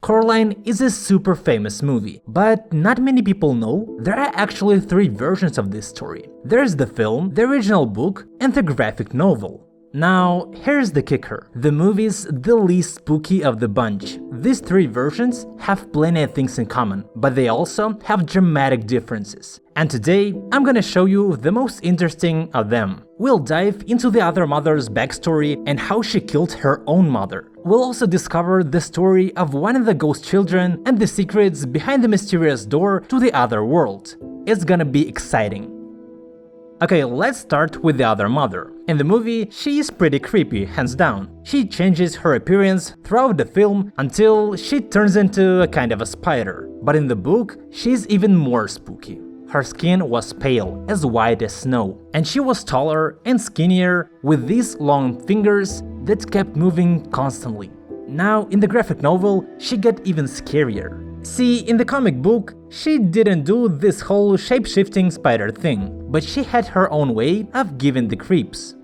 Coraline is a super famous movie, but not many people know there are actually 3 versions of this story. There's the film, the original book, and the graphic novel. Now, here's the kicker. The movie's the least spooky of the bunch. These 3 versions have plenty of things in common, but they also have dramatic differences. And today, I'm gonna show you the most interesting of them. We'll dive into the other mother's backstory and how she killed her own mother. We'll also discover the story of one of the ghost children and the secrets behind the mysterious door to the other world. It's gonna be exciting. Okay, let's start with the other mother. In the movie, she is pretty creepy, hands down. She changes her appearance throughout the film until she turns into a kind of a spider. But in the book, she's even more spooky. Her skin was pale, as white as snow, and she was taller and skinnier with these long fingers that kept moving constantly. Now, in the graphic novel, she got even scarier. See, in the comic book, she didn't do this whole shape-shifting spider thing, but she had her own way of giving the creeps.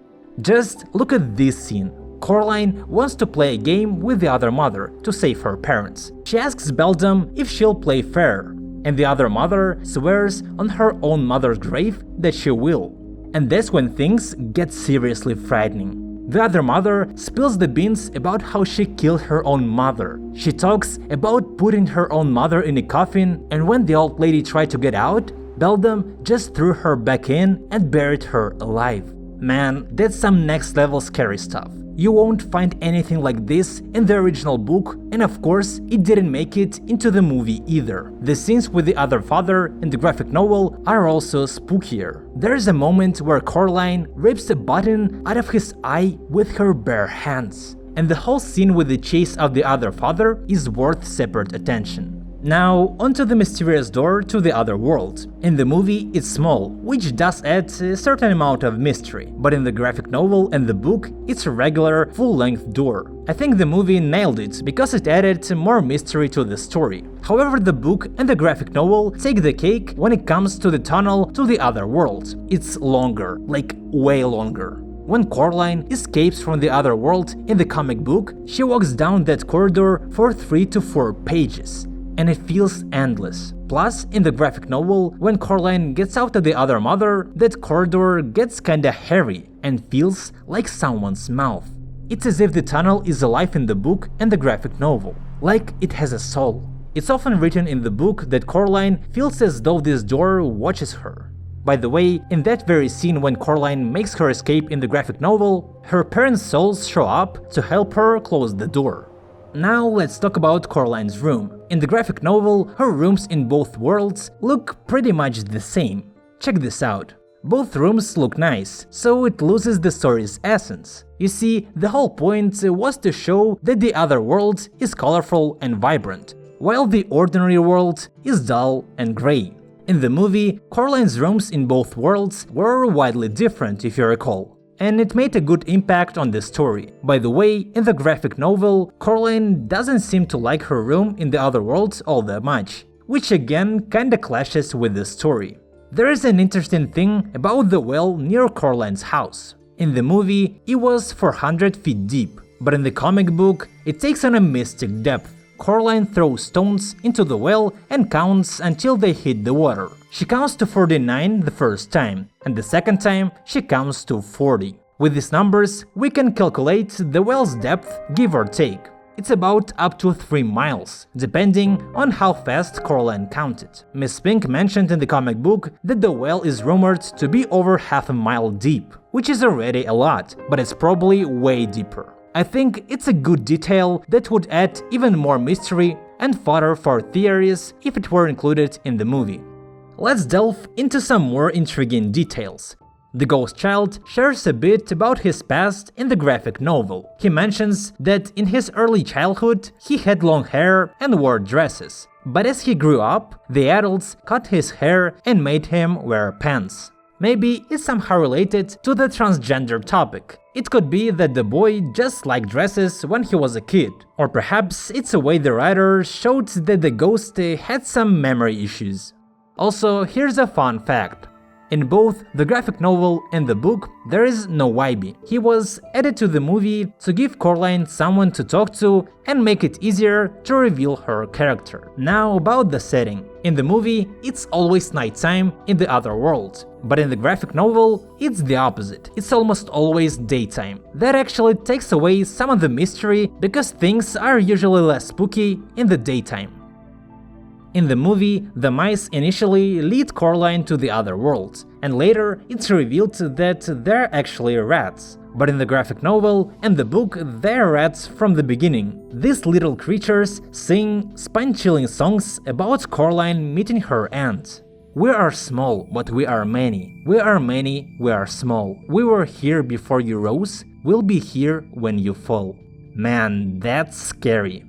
Just look at this scene. Coraline wants to play a game with the other mother to save her parents. She asks Beldam if she'll play fair, and the other mother swears on her own mother's grave that she will. And that's when things get seriously frightening. The other mother spills the beans about how she killed her own mother. She talks about putting her own mother in a coffin, and when the old lady tried to get out, Beldam just threw her back in and buried her alive. Man, that's some next level scary stuff. You won't find anything like this in the original book, and of course, it didn't make it into the movie either. The scenes with the other father in the graphic novel are also spookier. There's a moment where Coraline rips a button out of his eye with her bare hands. And the whole scene with the chase of the other father is worth separate attention. Now, onto the mysterious door to the other world. In the movie, it's small, which does add a certain amount of mystery, but in the graphic novel and the book, it's a regular, full-length door. I think the movie nailed it because it added more mystery to the story. However, the book and the graphic novel take the cake when it comes to the tunnel to the other world. It's longer, like way longer. When Coraline escapes from the other world in the comic book, she walks down that corridor for 3 to 4 pages. And it feels endless. Plus, in the graphic novel, when Coraline gets out of the other mother, that corridor gets kinda hairy and feels like someone's mouth. It's as if the tunnel is alive in the book and the graphic novel, like it has a soul. It's often written in the book that Coraline feels as though this door watches her. By the way, in that very scene when Coraline makes her escape in the graphic novel, her parents' souls show up to help her close the door. Now let's talk about Coraline's room. In the graphic novel, her rooms in both worlds look pretty much the same. Check this out. Both rooms look nice, so it loses the story's essence. You see, the whole point was to show that the other world is colorful and vibrant, while the ordinary world is dull and grey. In the movie, Coraline's rooms in both worlds were widely different, if you recall. And it made a good impact on the story. By the way, in the graphic novel, Coraline doesn't seem to like her room in the other world all that much, which again kinda clashes with the story. There is an interesting thing about the well near Coraline's house. In the movie, it was 400 feet deep, but in the comic book, it takes on a mystic depth. Coraline throws stones into the well and counts until they hit the water. She counts to 49 the first time, and the second time she counts to 40. With these numbers, we can calculate the well's depth, give or take. It's about up to 3 miles, depending on how fast Coraline counted. Miss Pink mentioned in the comic book that the well is rumored to be over half a mile deep, which is already a lot, but it's probably way deeper. I think it's a good detail that would add even more mystery and fodder for theories if it were included in the movie. Let's delve into some more intriguing details. The ghost child shares a bit about his past in the graphic novel. He mentions that in his early childhood he had long hair and wore dresses, but as he grew up, the adults cut his hair and made him wear pants. Maybe it's somehow related to the transgender topic. It could be that the boy just liked dresses when he was a kid, or perhaps it's a way the writer showed that the ghost had some memory issues. Also, here's a fun fact. In both the graphic novel and the book, there is no Wybie. He was added to the movie to give Coraline someone to talk to and make it easier to reveal her character. Now about the setting. In the movie, it's always nighttime in the other world, but in the graphic novel, it's the opposite. It's almost always daytime. That actually takes away some of the mystery because things are usually less spooky in the daytime. In the movie, the mice initially lead Coraline to the other world, and later it's revealed that they're actually rats. But in the graphic novel and the book, they're rats from the beginning. These little creatures sing spine-chilling songs about Coraline meeting her end. We are small, but we are many. We are many, we are small. We were here before you rose, we'll be here when you fall. Man, that's scary.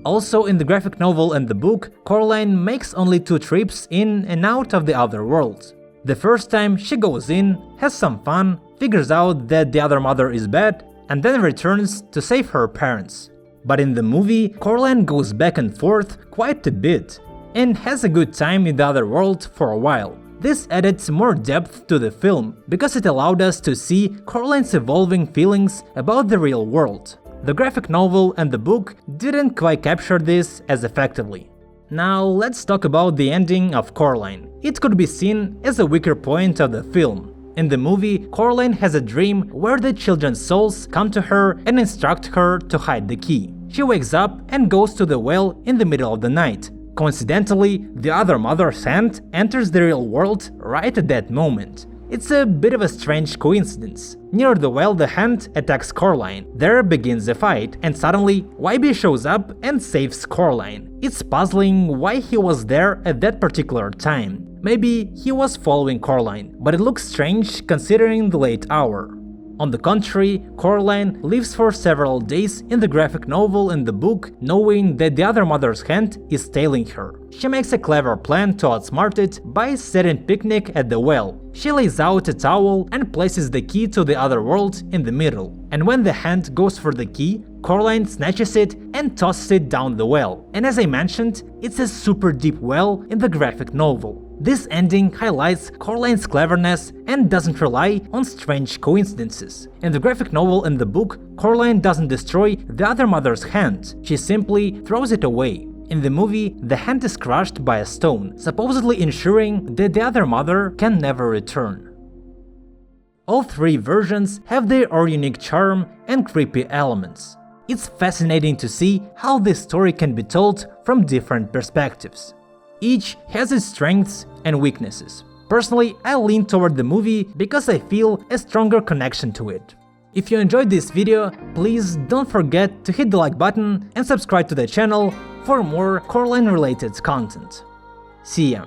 Also, in the graphic novel and the book, Coraline makes only 2 trips in and out of the other world. The first time she goes in, has some fun, figures out that the other mother is bad, and then returns to save her parents. But in the movie, Coraline goes back and forth quite a bit, and has a good time in the other world for a while. This added more depth to the film, because it allowed us to see Coraline's evolving feelings about the real world. The graphic novel and the book didn't quite capture this as effectively. Now let's talk about the ending of Coraline. It could be seen as a weaker point of the film. In the movie, Coraline has a dream where the children's souls come to her and instruct her to hide the key. She wakes up and goes to the well in the middle of the night. Coincidentally, the other mother's hand enters the real world right at that moment. It's a bit of a strange coincidence. Near the well, the hand attacks Coraline. There begins a fight, and suddenly Wybie shows up and saves Coraline. It's puzzling why he was there at that particular time. Maybe he was following Coraline, but it looks strange considering the late hour. On the contrary, Coraline lives for several days in the graphic novel and the book, knowing that the other mother's hand is tailing her. She makes a clever plan to outsmart it by setting picnic at the well. She lays out a towel and places the key to the other world in the middle. And when the hand goes for the key, Coraline snatches it and tosses it down the well. And as I mentioned, it's a super deep well in the graphic novel. This ending highlights Coraline's cleverness and doesn't rely on strange coincidences. In the graphic novel and the book, Coraline doesn't destroy the other mother's hand, she simply throws it away. In the movie, the hand is crushed by a stone, supposedly ensuring that the other mother can never return. All 3 versions have their own unique charm and creepy elements. It's fascinating to see how this story can be told from different perspectives. Each has its strengths and weaknesses. Personally, I lean toward the movie because I feel a stronger connection to it. If you enjoyed this video, please don't forget to hit the like button and subscribe to the channel for more Coraline related content. See ya!